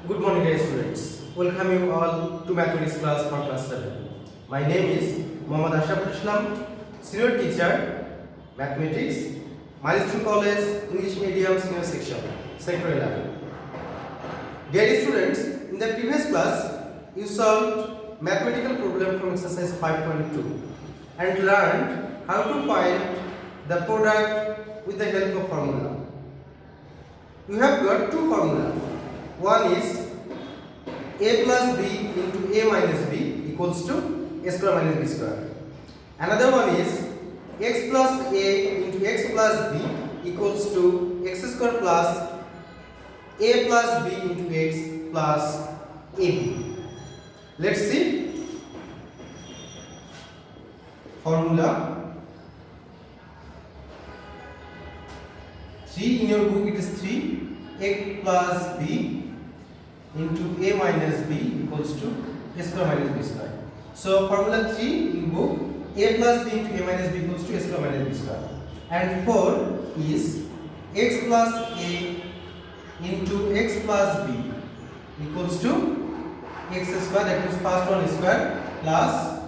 Good morning, dear students. Welcome you all to Mathematics class for class 7. My name is Mohammad Ashraf Islam, senior teacher, Mathematics, Milestone College, English Medium Senior Section, Sector 11. Dear students, in the previous class, you solved mathematical problem from exercise 5.2 and learned how to find the product with the help of formula. You have got two formulas. One is a plus b into a minus b equals to a square minus b square. Another one is x plus a into x plus b equals to x square plus a plus b into x plus ab. Let's see. Formula 3 in your book, it is 3 a plus b into a minus b equals to a square minus b square. So formula 3 in book, a plus b into a minus b equals to a square minus b square. And 4 is x plus a into x plus b equals to x square, that means first one square plus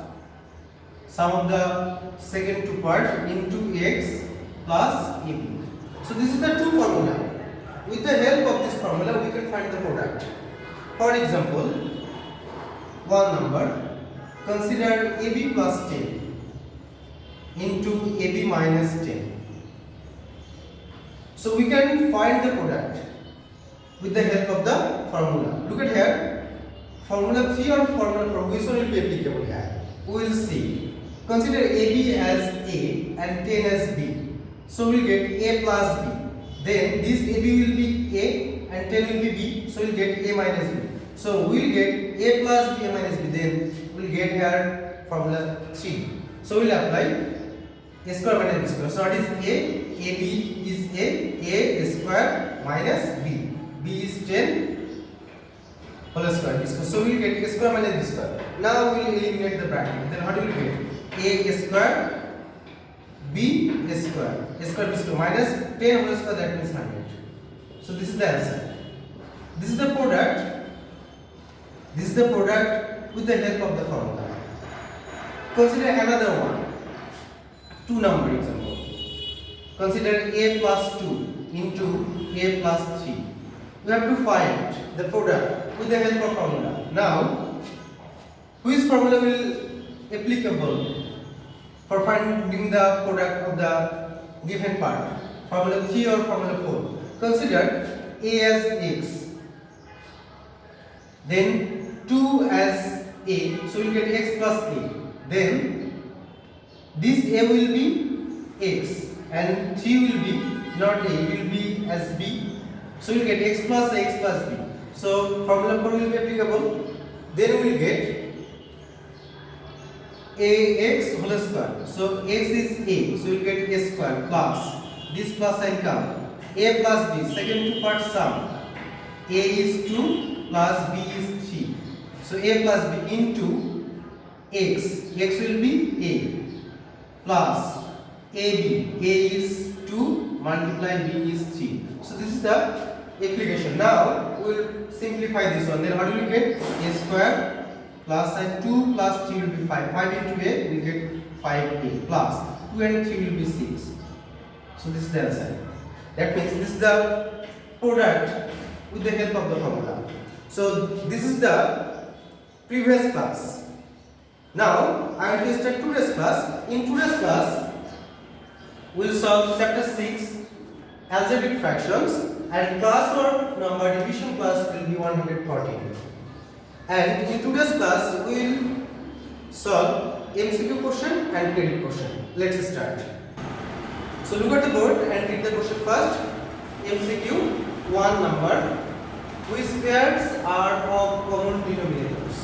sum of the second two part into x plus ab. So this is the two formula. With the help of this formula we can find the product. For example, one number, consider AB plus 10 into AB minus 10. So we can find the product with the help of the formula. Look at here, formula 3 or formula 4, which one will be applicable here? We will see. Consider AB as A and 10 as B. So we will get A plus B. Then this AB will be A and 10 will be B, so we will get A minus B. So we will get A plus B, A minus B. Then we will get here formula 3. So we will apply A square minus B square. So what is A? AB is A square minus B. B is 10 whole square. B square. So we will get A square minus B square. Now we will eliminate the bracket. Then what do we get? A square B square. A square B square minus 10 whole square, that means 100. So this is the answer. This is the product. This is the product with the help of the formula. Consider another one. Two number example. Consider a plus 2 into a plus 3. We have to find the product with the help of formula. Now, which formula will applicable for finding the product of the given part? Formula 3 or formula 4? Consider a as x, then 2 as a, so you get x plus a. Then this a will be x and 3 will be not a, it will be as b. So you get x plus a, x plus b. So formula 4 will be applicable. Then we will get ax whole square. So x is a, so you get a square plus this plus sign come. A plus b, second two part sum. A is 2 plus b is 3. So a plus b into x. X will be a plus ab. A is 2 multiply b is 3. So this is the application. Now we will simplify this one. Then what will we get? A square plus sign 2 plus 3 will be 5. 5 into a we will get 5a plus 2 and 3 will be 6. So this is the answer. That means this is the product with the help of the formula. So this is the previous class. Now I will start today's class. In today's class we will solve chapter 6 algebraic fractions, and class or number division class will be 114. And in today's class we will solve MCQ question and credit question. Let's start. So look at the board and read the question first. MCQ, one number, which pairs are of common denominators.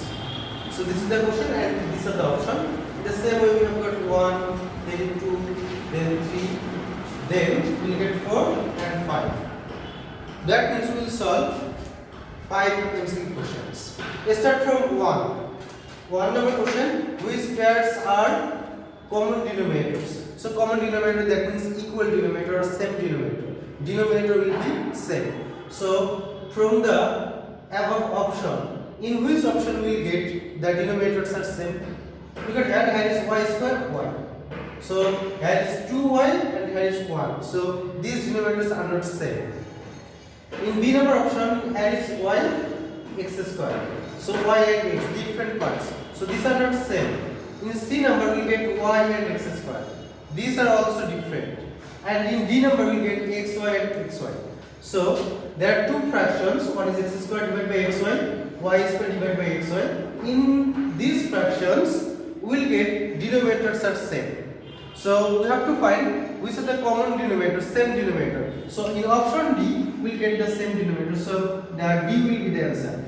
So this is the question and these are the options. In the same way we have got 1, then 2, then 3, then we will get 4 and 5. That means we will solve 5 MCQ questions. Let's start from 1. One number question, which pairs are common denominators. So common denominator, that means equal denominator or same denominator. Denominator will be same. So from the above option, in which option we will get the denominators are same? Look at here, here is y square y. So here is 2y and here is 1. So these denominators are not same. In B number option, here is y x square. So y and x different parts. So these are not same. In C number we get y and x square. These are also different. And in D number we get xy and xy. So there are two fractions. One is x square divided by xy, y square divided by xy. In these fractions we will get denominators are same. So we have to find which is the common denominator, same denominator. So in option D we will get the same denominator. So the D will be the answer.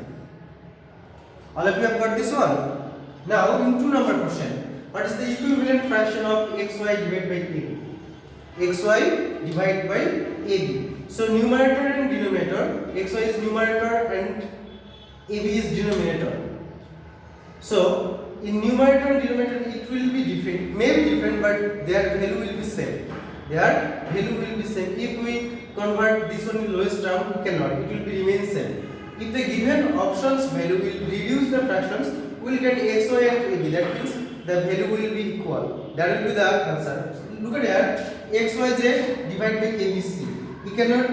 All of you have got this one. Now in 2 number question, what is the equivalent fraction of xy divided by ab? Xy divided by ab. So numerator and denominator, xy is numerator and ab is denominator. So in numerator and denominator it will be different, may be different, but their value will be same. Their value will be same. If we convert this one in lowest term, we cannot. It will be remain same. If the given options value will reduce the fractions, we will get xy and ab. That means the value will be equal. That will be the answer. Look at here, xyz divided by abc. We cannot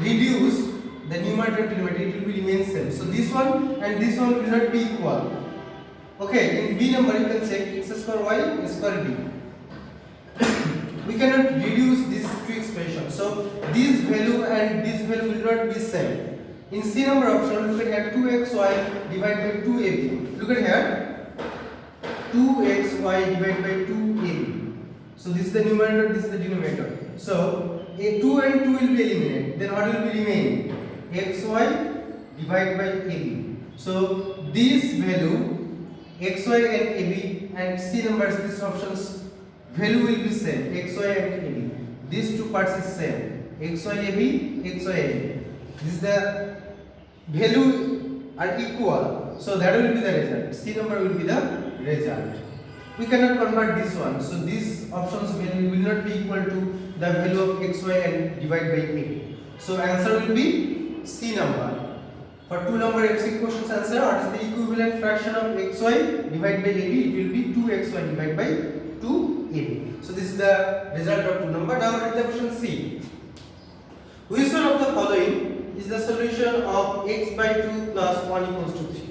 reduce the numerator and denominator. It will be remain same. So this one and this one will not be equal. Okay, in B number you can check x square y square b. We cannot reduce these two expressions. So this value and this value will not be same. In C number option, look at here 2xy divided by 2ab. Look at here 2xy divided by 2ab. So this is the numerator, this is the denominator. So a 2 and 2 will be eliminated. Then what will be remain? xy divided by ab. So this value xy and ab and C numbers, these options value will be same, xy and ab. These two parts is same, xy ab, xy ab. This is the value are equal, so that will be the result. C number will be the result. We cannot convert this one, so these options value will not be equal to the value of xy and divided by ab. So answer will be C number. For 2 number MCQ questions answer, what is the equivalent fraction of xy divided by ab? It will be 2xy divided by 2ab. So this is the result of 2 number. Now let the question C. Which one of the following is the solution of x by 2 plus 1 equals to 3?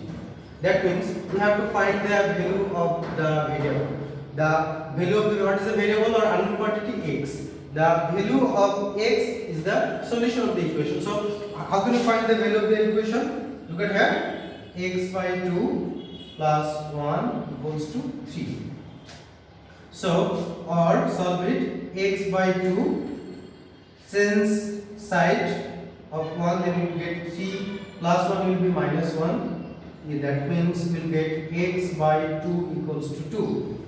That means we have to find the value of the variable. The value of the, what is the variable or unknown quantity? X. The value of x is the solution of the equation. So how can you find the value of the equation? Look at here, x by 2 plus 1 equals to 3. So or solve it, x by 2, since side of 1 then we will get 3 plus 1 will be minus 1. That means we will get x by 2 equals to 2.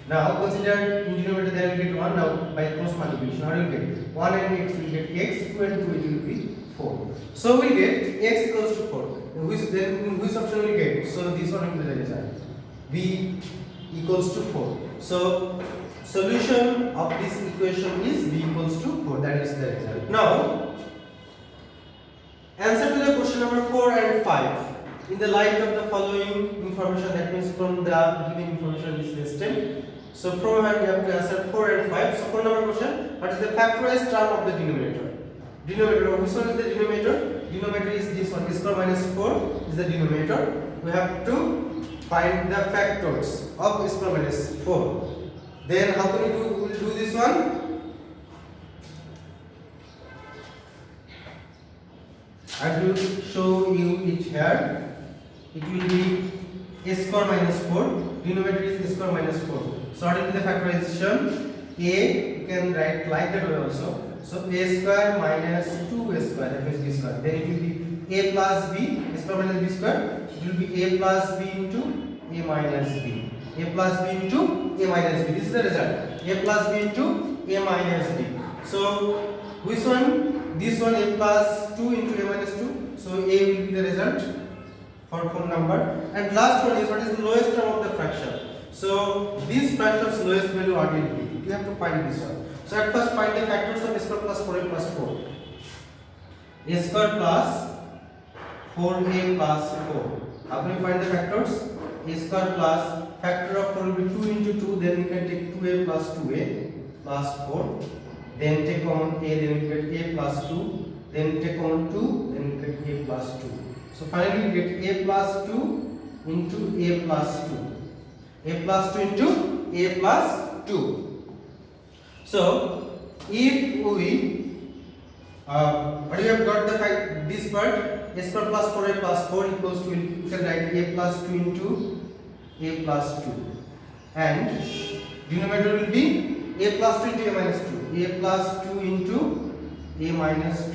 Now consider in denominator there will get 1. Now by cross multiplication how do you get? 1 and x will get x, 2 and 2 it will be 4. So we get x equals to 4. Which option will get? So this one will be the result. B equals to 4. So solution of this equation is b equals to 4. That is the result. Now answer to the question number 4 and 5. In the light of the following information, that means from the given information is listed. So from here we have to answer 4 and 5. So 4 number question, what is the factorized term of the denominator? Denominator, which one is the denominator? Denominator is this one, square minus 4 is the denominator. We have to find the factors of square minus 4. Then how can we do this one? I will show you it here. It will be a square minus 4. Denominator is a square minus 4. So what will be the factorization? A, you can write like that way also. So a square minus 2a square, that means b square. Then it will be a plus b, a square minus b square. It will be a plus b into a minus b. A plus b into a minus b. This is the result. A plus b into a minus b. So which one? This one, a plus 2 into a minus 2. So a will be the result for 4 number. And last one is what is the lowest term of the fraction. So this fraction's lowest value what will be? You have to find this one. So at first find the factors of a square plus 4a plus 4. A square plus 4a plus 4. How can we find the factors? A square plus factor of 4 will be 2 into 2, then we can take 2a plus 2a plus 4, then take common a, then we get a plus 2, then take common 2, then we get a plus 2. So finally we get a plus 2 into a plus 2, a plus 2 into a plus 2. So if we what you have got the fact, this part a square plus 4a plus 4 equals to, you can write a plus 2 into a plus 2, and denominator will be a plus 2 into a minus 2, a plus 2 into a minus 2.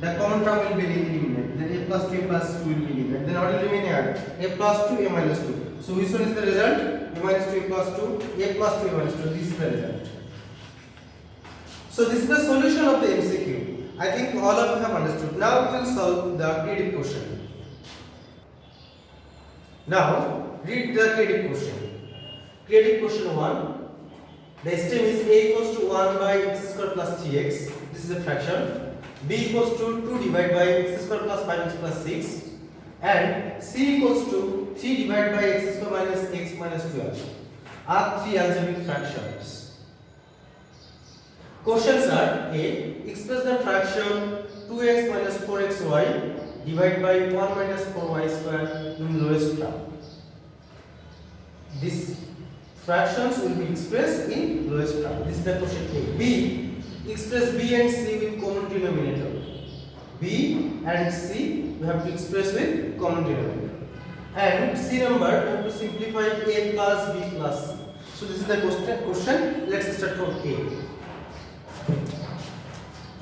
The common term will be eliminated, then a plus 2 will be eliminated, then what will remain here? A plus 2 a minus 2. So which one is the result? A minus 2 a plus 2, a plus 2 a minus 2. This is the result. So this is the solution of the MCQ. I think all of you have understood. Now we will solve the creative question. Now read the creative question. Creative question 1. The stem is a equals to 1 by x square plus 3x. This is a fraction. B equals to 2 divided by x square plus 5x plus 6. And c equals to 3 divided by x square minus x minus 12 are three algebraic fractions. Questions are: A. Express the fraction 2x minus 4xy divided by 1 minus 4y square in lowest term. These fractions will be expressed in lowest term. This is the question A. B. Express b and c with common denominator. B and c we have to express with common denominator. And C number we have to simplify a plus b plus c. So this is the question. Let's start from A.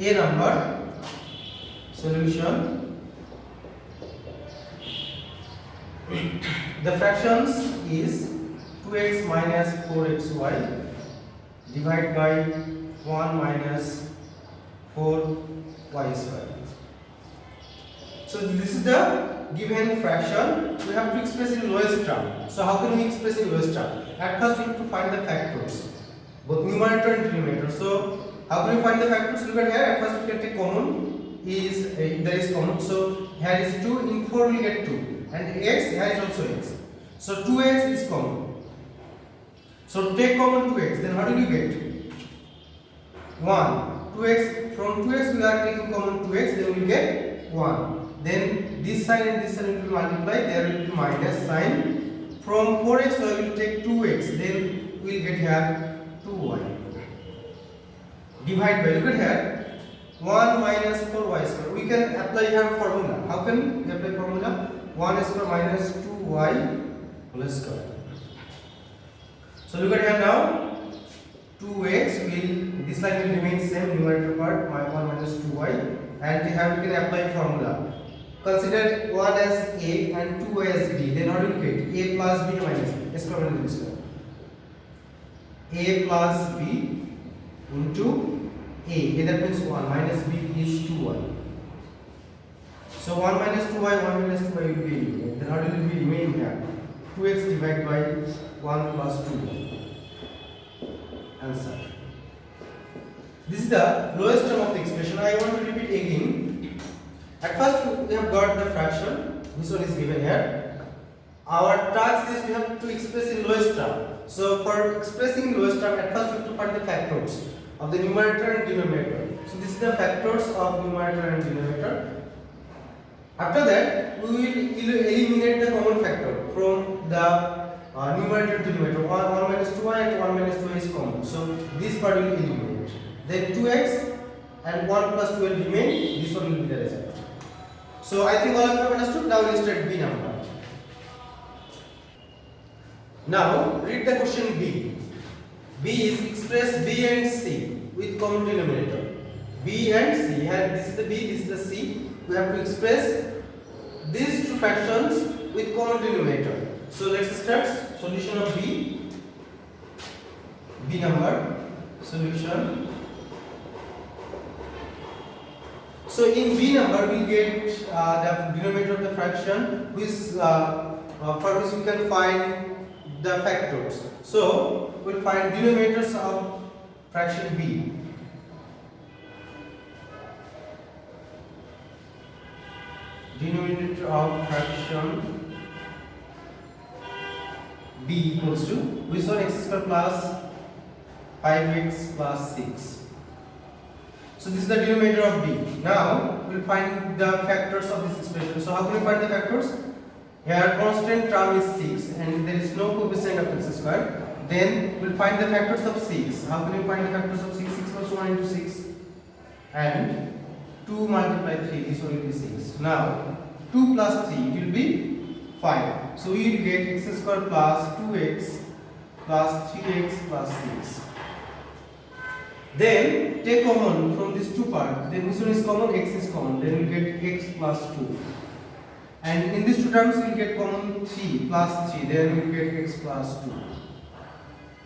A number solution. The fractions is 2x minus 4xy divided by 1 minus 4y square. So this is the given fraction. We have to express in lowest term. So how can we express in lowest term? At first we have to find the factors, both numerator and denominator. So how can we find the factors? Look at here. At first we can take common. Is there is common. So here is 2. In 4 we get 2, and x here is also x. So 2x is common. So take common 2x. Then how do we get? 1. 2x, from 2x we are taking common 2x, then we get 1. Then this sign and this sign will be multiplied, there will be minus sign. From 4x we will take 2x, then we will get here 2y. Divide by, look at here, 1 minus 4y square. We can apply here formula. How can we apply formula? 1 square minus 2y whole square. So look at here now. 2x will, this line will remain same, numerator part, 1 minus 2y, and here we can apply formula. Consider 1 as a and 2 as b, then how do you get? A plus b minus b, s square minus b square. A plus b into a, that means 1, minus b is 2y. So 1 minus 2y, 1 minus 2y will be, then how will it be remain here? 2x divided by 1 plus 2y. Answer. This is the lowest term of the expression. I want to repeat again. At first we have got the fraction. This one is given here. Our task is we have to express in lowest term. So for expressing in lowest term, at first we have to find the factors of the numerator and denominator. So this is the factors of numerator and denominator. After that, we will eliminate the common factor from the numerator and denominator. 1 minus 2y and 1 minus 2y is common. So this part will eliminate. Then 2x and 1 plus 2 will remain. This one will be the result. So I think all of you have understood. Now we will start B number. Now read the question B. B is express B and C with common denominator. B and C. Here this is the B, this is the C. We have to express these two fractions with common denominator. So let's start solution of B. B number solution. So in B number we get the denominator of the fraction, which for which we can find the factors. So we'll find denominators of fraction B. denominator of fraction b equals to which one? X square plus 5x plus 6. So this is the denominator of b. Now we'll find the factors of this expression. So how can we find the factors? Here constant term is 6 and there is no coefficient of x square. Then we'll find the factors of 6. How can we find the factors of 6? 6 plus 1 into 6 and 2 multiplied 3, this one will be 6. Now 2 plus 3, it will be 5. So we will get x square plus 2x plus 3x plus 6. Then take common from these two parts. Then this one is common, x is common. Then we get x plus 2. And in these two terms we will get common 3 plus 3. Then we will get x plus 2.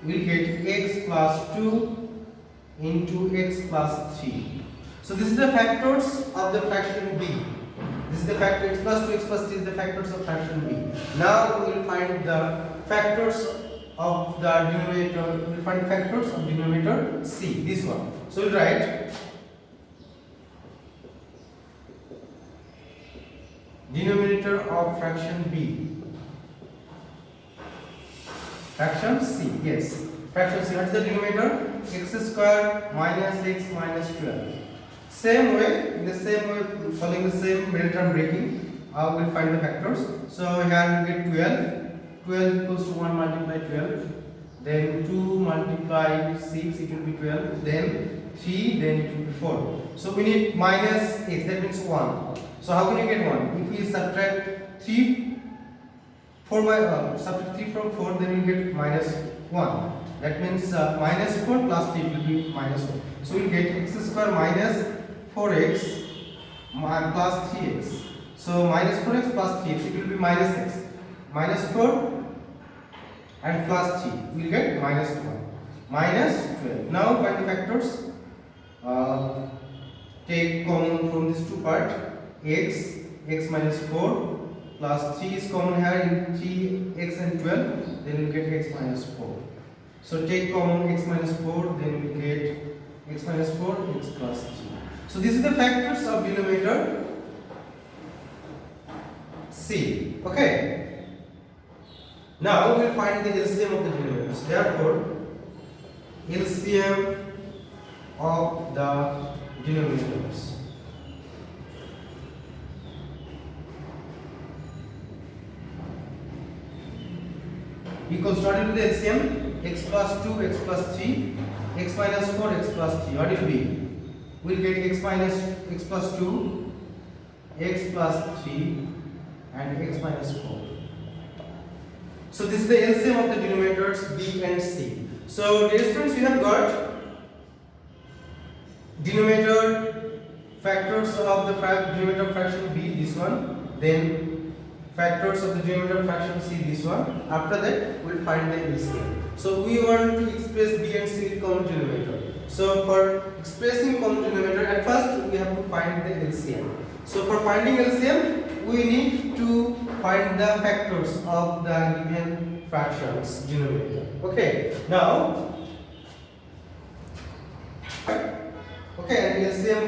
We will get x plus 2 into x plus 3. So this is the factors of the fraction b. This is the factor x plus 2, x plus 3 is the factors of fraction b. Now we will find the factors of the denominator. We will find factors of denominator c. This one. So we will write denominator of fraction b. Fraction c. Yes. Fraction c. What is the denominator? X square minus x minus 12. Same way, in the same way, following the same middle term breaking, we will find the factors. So here we get 12. 12 equals to 1 multiply 12. Then 2 multiply 6, it will be 12. Then 3, then it will be 4. So we need minus x, that means 1. So how can you get 1? If we subtract 3, 4 by subtract 3 from 4, then we get minus 1. That means minus 4 plus 3 will be minus 1. So we will get x square minus 4x plus 3x. So minus 4x plus 3x, it will be minus x. Minus 4 and plus 3, we will get minus 1. Minus 12. Now find the factors. Take common from these two parts. X minus 4 plus 3 is common here in 3x and 12. Then we will get x minus 4. So take common x minus 4, then we get x minus 4, x plus 3. So this is the factors of denominator c. Okay. Now we will find the LCM of the denominators. Therefore, LCM of the denominators. Equals starting with the LCM, x plus 2, x plus 3, x minus 4, x plus 3. What it will be? We will get x plus 2, x plus 3 and x minus 4. So this is the LCM of the denominators b and c. So dear students, we have got denominator factors of the denominator fraction b, this one. Then factors of the denominator fraction c, this one. After that we will find the LCM. So we want to express b and c with common denominator. So for expressing common denominator, at first we have to find the LCM. So for finding LCM, we need to find the factors of the given fractions denominator. Okay. Now, okay, and LCM.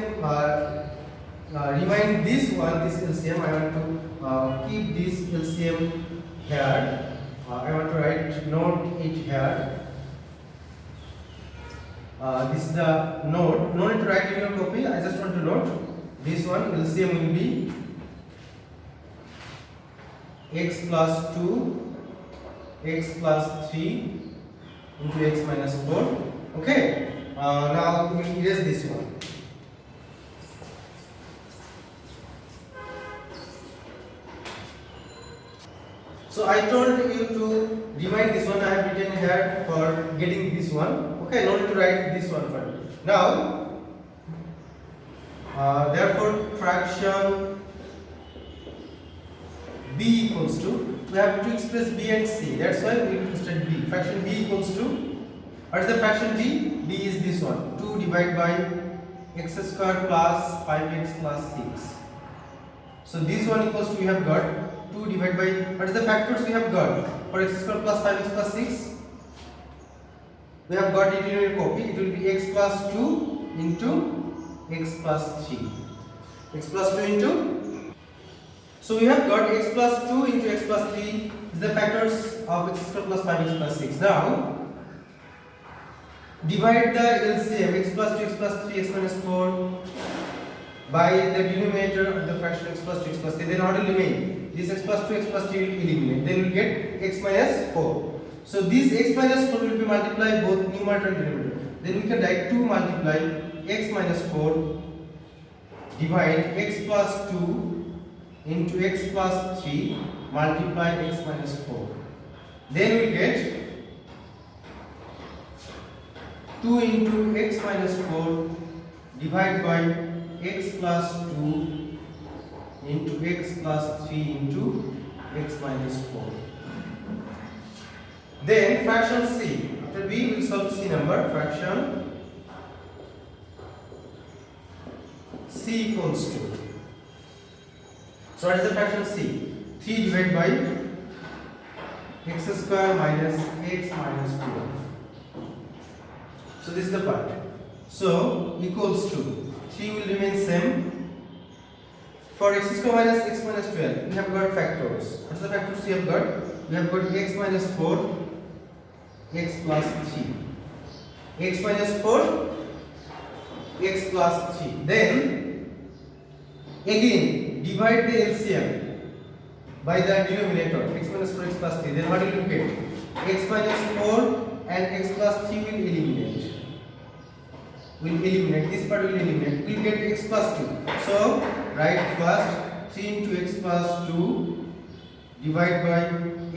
Remind this one, this LCM. I want to keep this LCM here. I want to write note it here. This is the note. No need to write in your copy. I just want to note this one. LCM will be x plus 2, x plus 3 into x minus 4. Okay. Now we erase this one. So I told you to remind this one. I have written here for getting this one. Okay, no need to write this one for me. Now, therefore, fraction b equals to, we have to express b and c. That's why we interested b. Fraction b equals to, what is the fraction b? b is this one. 2 divided by x square plus 5x plus 6. So this one equals to, we have got 2 divided by, what is the factors we have got? For x square plus 5x plus 6, we have got it in your copy. It will be x plus 2 into x plus 3. X plus 2 into So we have got x plus 2 into x plus 3 is the factors of x square plus 5x plus 6. Now divide the LCM x plus 2 x plus 3 x minus 4 by the denominator of the fraction x plus 2 x plus 3. Then what will remain? This x plus 2 x plus 3 will eliminate. Then we will get x minus 4. So this x minus 4 will be multiplied both numerator and denominator. Then we can write 2 multiply x minus 4 divide x plus 2 into x plus 3 multiply x minus 4. Then we get 2 into x minus 4 divided by x plus 2 into x plus 3 into x minus 4. Then fraction C. After B we will solve C number. Fraction C equals to. So what is the fraction C? 3 divided by x square minus x minus 12. So this is the part. So equals to 3 will remain same. For x square minus x minus 12, we have got factors. What is the factors we have got? We have got x minus 4, x plus 3. X minus 4, x plus 3. Then again divide the LCM by the denominator x minus 4 x plus 3. Then what will you get? X minus 4 and x plus 3 will eliminate. This part will eliminate. We will get x plus 2. So write first 3 into x plus 2 divide by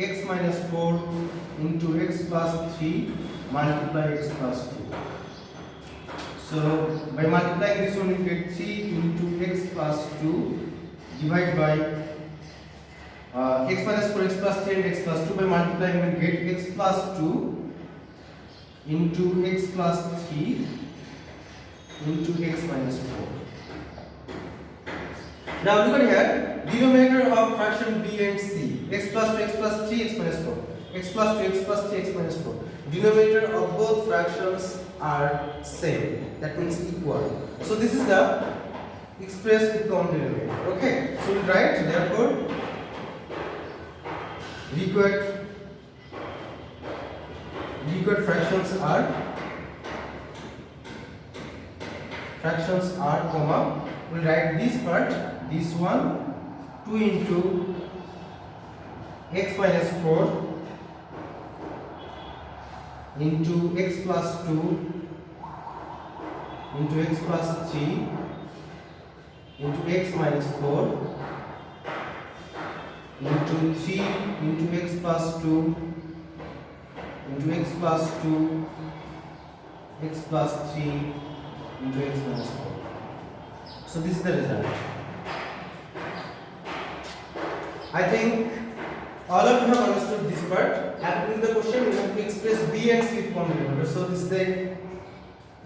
x minus 4 into x plus 3 multiply x plus 2. So by multiplying this one we get 3 into x plus 2 divided by x minus 4 x plus 3 and x plus 2. By multiplying we will get x plus 2 into x plus 3 into x minus 4. Now look at here, denominator of fraction B and C, x plus 2 x plus 3 x minus 4, x plus 2 x plus 3 x minus 4. Denominator of both fractions are same, that means equal. So this is the expressed with common denominator. Okay, so we write therefore required fractions are comma, we will write this part, this one 2 into x minus 4 into x plus 2 into x plus 3 into x minus 4 into 3 into x plus 2 into x plus 2 x plus 3 into x minus 4. So this is the result. I think all of you have understood this part. After the question, we have to express B and C with common denominator. So this is the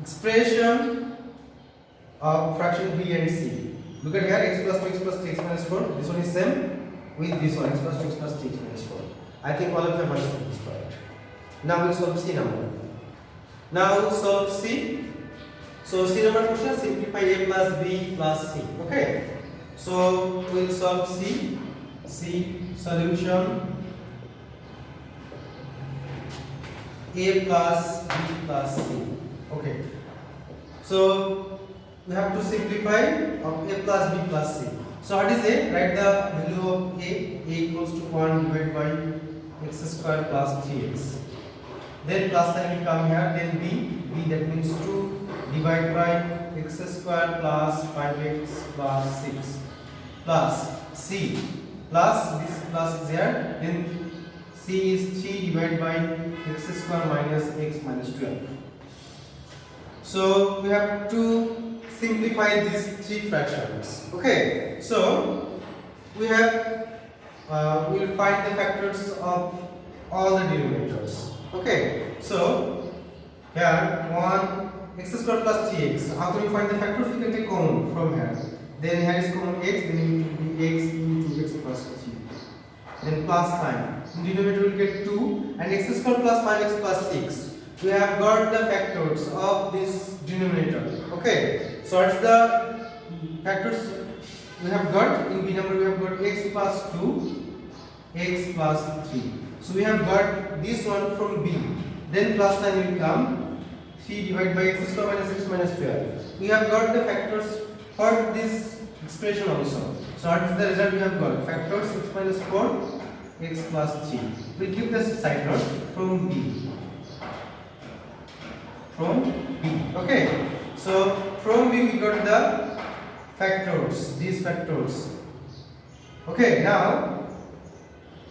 expression of fraction B and C. Look at here, x plus 2 x plus 3 x minus 4. This one is same with this one, x plus 2 x plus 3 x minus 4. I think all of you have understood this part. Now we will solve C number. Now solve C. So C number question, simplify a plus b plus c. Okay. So we will solve C. C solution a plus b plus c. Okay. So we have to simplify of a plus b plus c. So what is a? Write the value of a equals to 1 divided by x square plus 3x. Then plus sign will come here. Then b that means 2 divided by x square plus 5x plus 6 plus c plus this plus is here. Then c is 3 divided by x square minus x minus 12. So we have to simplify these three fractions. Okay, so we have we will find the factors of all the denominators. Okay, so here 1 x square plus 3x. How can we find the factors? We can take common from here. Then here is common x, then it will be x into x plus 3. Then plus sign. In denominator we will get 2 and x square plus 5x plus 6. We have got the factors of this denominator. Okay, so what's the factors we have got in B number we have got x plus 2, x plus 3. So we have got this one from B. Then plus sign will come 3 divided by x square minus x minus 12. We have got the factors for this expression also. So what is the result we have got? Factors 6 minus 4 x plus 3. We keep this side note from B. From B. Okay. So from B we got the factors, these factors. Okay, now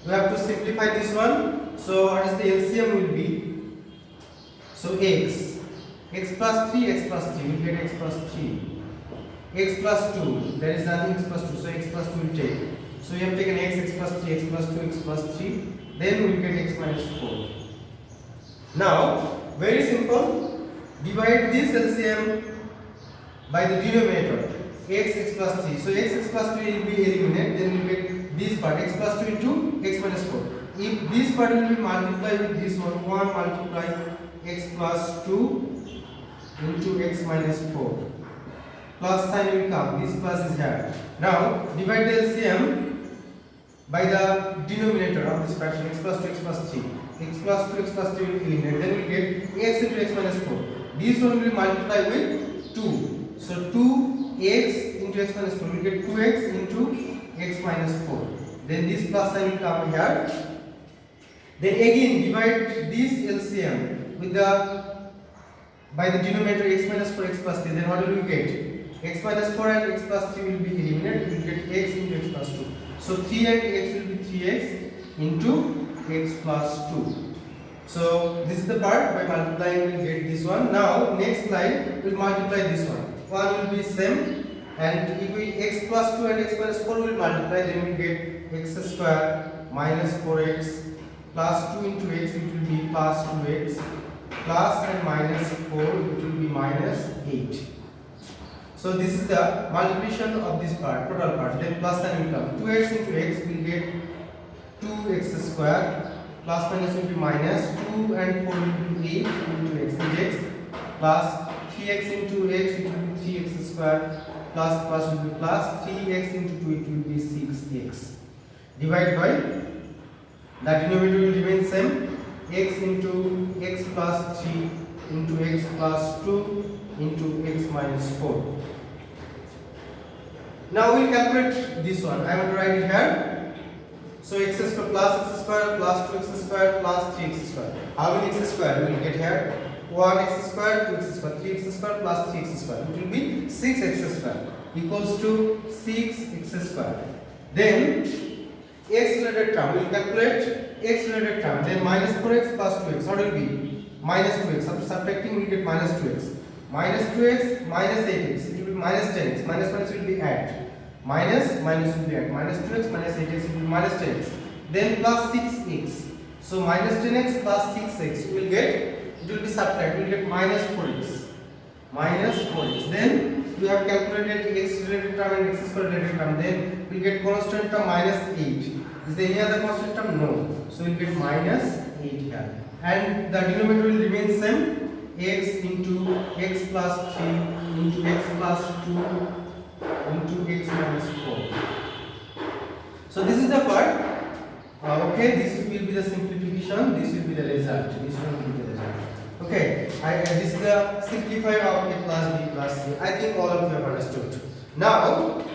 we have to simplify this one. So what is the LCM will be? So x plus 3, x plus 3, we get x plus 3. X plus 2, there is nothing x plus 2, so x plus 2 will take. So we have taken x plus 3, x plus 2, x plus 3. Then we will get x minus 4. Now, very simple. Divide this LCM by the denominator. X plus 3. So x plus 3 will be eliminated. Then we will get this part x plus 2 into x minus 4. If this part will be multiplied with this one, 1 multiply x plus 2 into x minus 4. Plus sign will come. This plus is here. Now divide the LCM by the denominator of this fraction x plus 2 x plus 3. X plus 2 x plus 3 will eliminate. Then we will get x into x minus 4. This one will multiply with 2. So 2x into x minus 4 will get 2x into x minus 4. Then this plus sign will come here. Then again divide this LCM with the by the denominator x minus 4 x plus 3. Then what will we get? X minus 4 and x plus 3 will be eliminated. We will get x into x plus 2. So 3 and x will be 3x into x plus 2. So this is the part by multiplying we will get this one. Now next line we will multiply this one. One will be same, and if we x plus 2 and x minus 4 will multiply, then we will get x square minus 4x plus 2 into x, it will be plus 2x plus and minus 4, it will be minus 8. So this is the multiplication of this part, total part. Then plus sign will come. 2x into x will get 2x square plus minus will be minus 2 and 4 will be 8 into x is x plus 3x into x it will be 3x square plus will be plus 3x into 2 it will be 6x. Divide by the denominator will remain same, x into x plus 3 into x plus 2 into x minus 4. Now we will calculate this one. I want to write it here. So x square plus x square plus 2x square plus 3x square. How many x square we will get here? 1x square, 2x square, 3x square plus 3x square. It will be 6x square equals to 6x square. Then x related term, we will calculate x related term. Then minus 4x plus 2x. What will be? Minus 2x. After subtracting, we will get minus 2x. Minus 2x minus 8x. It will be minus 10x. Minus minus will be add. Minus minus will be add. Minus 2x minus 8x will be minus 10x. Then plus 6x. So minus 10x plus 6x. We will get, it will be subtract. We will get minus 4x. Minus 4x. Then we have calculated x related term and x square related term. Then we will get constant term minus 8. Is there any other constant term? No. So we will get minus 8 here. And the denominator will remain same. X into x plus 3 into x plus 2 into x minus 4. So this is the part. Okay, this will be the simplification. This will be the result. This will be the result. Okay, this is the simplified of a plus b plus c. I think all of you have understood. Now,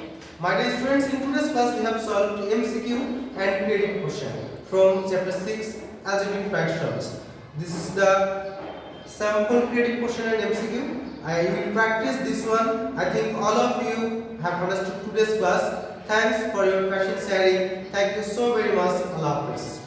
my dear students, in today's class we have solved MCQ and grading question from chapter 6 algebraic fractions. This is the sample grading question and MCQ. I will practice this one. I think all of you have understood today's class. Thanks for your patient sharing. Thank you so very much. Allah Hafiz.